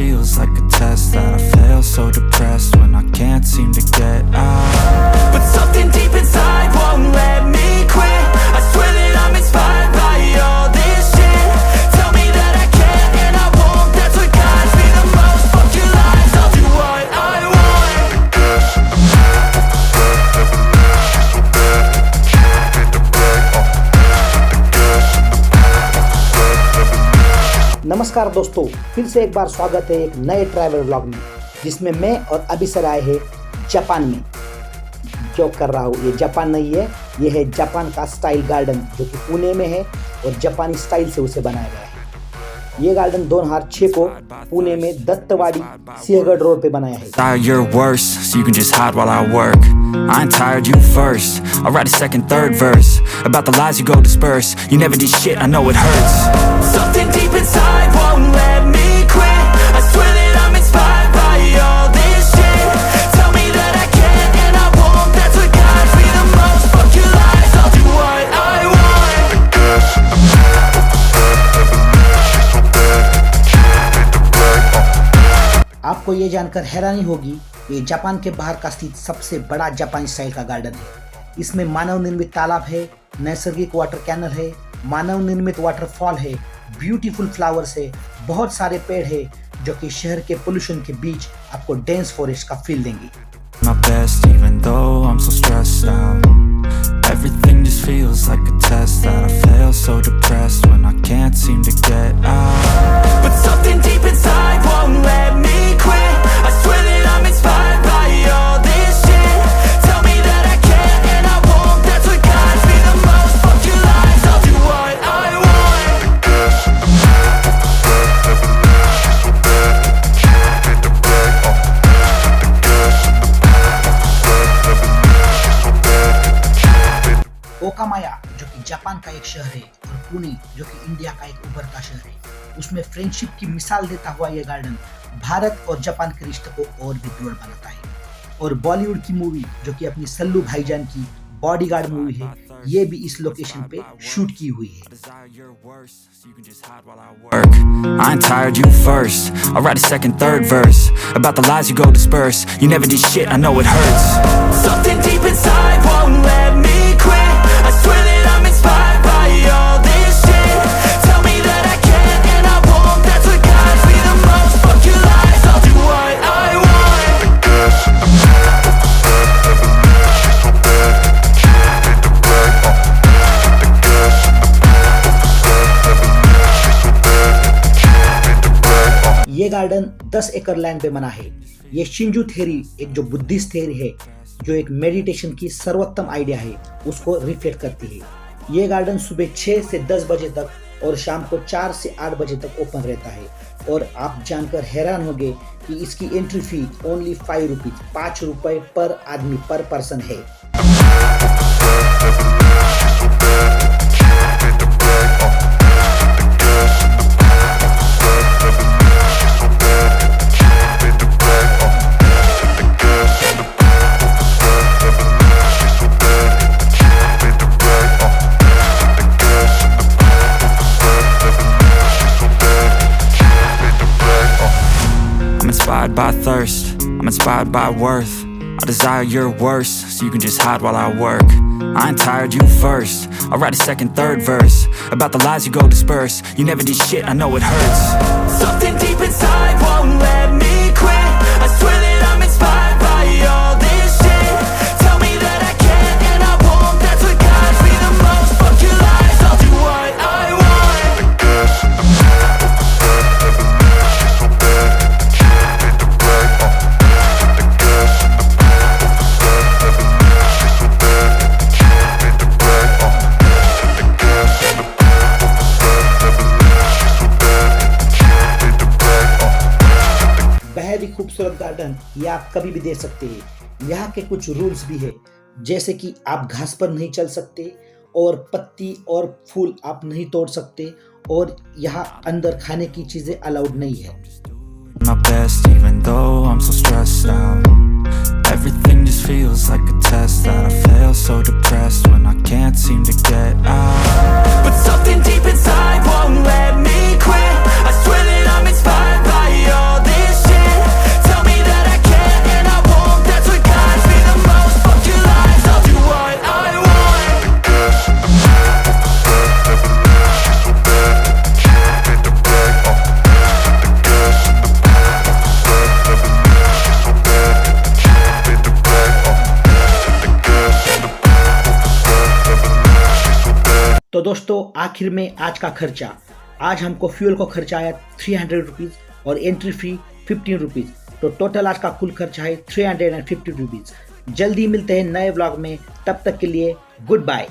feels like a test that I fail, so depressed when I can't seem to get out. But something deep inside won't let me quit. I swear that I'm inspired by all this shit. Tell me that I can and I won't. That's what guides me the most. Fuck your lies, I'll do what I want. नमस्कार दोस्तों, फिर से एक बार स्वागत है एक नए travel vlog में, जिसमें मैं और अभी सर आए हैं जापान में। जो कर रहा हूँ, ये जापान नहीं है, ये है जापान का स्टाइल गार्डन जो कि पुणे में है और जापानी स्टाइल से उसे बनाया गया है। ये गार्डन 2006 को पुणे में दत्तवाड़ी सिंहगढ़ रोड पे बनाया है। You're worse, so you can just hide while I work. I ain't tired, you first. I'll write a second, third verse about the lies you go disperse. You never did shit, I know it hurts. Something deep inside won't let me quit. I swear that I'm inspired by all this shit. Tell me that I can and I won't. That's what guides me the most. Fuck your lies, I'll do what I want. आपको ये जानकर हैरानी होगी, ये Japan के बाहर का स्थित सबसे बड़ा जापानी स्टाइल का गार्डन है। इसमें मानव निर्मित तालाब है, नैसर्गिक वाटर कैनल है, मानव निर्मित वाटरफॉल है, ब्यूटीफुल फ्लावर्स है, बहुत सारे पेड़ है जो कि शहर के पोल्यूशन के बीच आपको डेंस फॉरेस्ट का फील देंगे। My best even though I'm so stressed out. Everything just feels like a test that I fail, so depressed when I can't seem to get out. But something deep inside won't let me quit. I swear that I'm inspired by all this shit. Tell me that I can and I won't. That's what guides me the most. Fuck your lies, I'll do what I want. ओकामाया जो कि Japan का एक शहर है और पुणे जो कि India का एक उभरता शहर है, उसमें फ्रेंडशिप की मिसाल देता हुआ यह गार्डन भारत और जापान के रिश्ते को और भी दृढ़ बनाता है। और बॉलीवुड की मूवी जो कि अपनी सल्लू भाईजान की बॉडीगार्ड मूवी है, ये भी इस लोकेशन पे शूट की हुई है। I ain't tired, you first. I'll write a second, third verse about the lies you go disperse. You never did shit, I know it hurts. Something deep inside won't let me quit. I swear that I'm inspired by all this shit. Tell me that I can and I won't. That's what guides me the most. Fuck your lies, I'll do what I want. ये garden 10 एकड़ land पे बना है। ये शिंजू theory, एक जो Buddhist theory है, जो एक मेडिटेशन की सर्वोत्तम आइडिया है, उसको रिफ्लेक्ट करती है। ये गार्डन सुबह 6 से 10 बजे तक और शाम को 4 से 8 बजे तक ओपन रहता है। और आप जानकर हैरान होंगे कि इसकी एंट्री फी ओनली 5 रुपीज, 5 रुपए पर आदमी पर पर्सन है। Inspired by thirst, I'm inspired by worth. I desire your worst, so you can just hide while I work. I ain't tired, you first. I'll write a second, third verse about the lies you go disperse. You never did shit, I know it hurts. Something deep inside won't let me quit. I swear that I'm inspired by all this shit. Tell me that I can and I won't. That's what guides me the most. Fuck your lies, I'll do what I want. बेहद ही खूबसूरत garden ये आप कभी भी देख सकते हैं। यहाँ के कुछ रूल्स भी है, जैसे कि आप घास पर नहीं चल सकते और पत्ती और फूल आप नहीं तोड़ सकते और यहाँ अंदर खाने की चीजें अलाउड नहीं है। My best even though I'm so stressed out. Everything just feels like a test that I fail, so depressed when I can't seem to get out. But something deep inside won't let me quit. I swear that I'm inspired by all this. दोस्तों आखिर में आज का खर्चा, आज हमको fuel को खर्चा आया 300 रुपीज़ और एंट्री फी 15 रुपीज़, तो टोटल आज का कुल खर्चा है 350 रुपीज़। जल्दी मिलते हैं नए व्लॉग में, तब तक के लिए गुड बाय।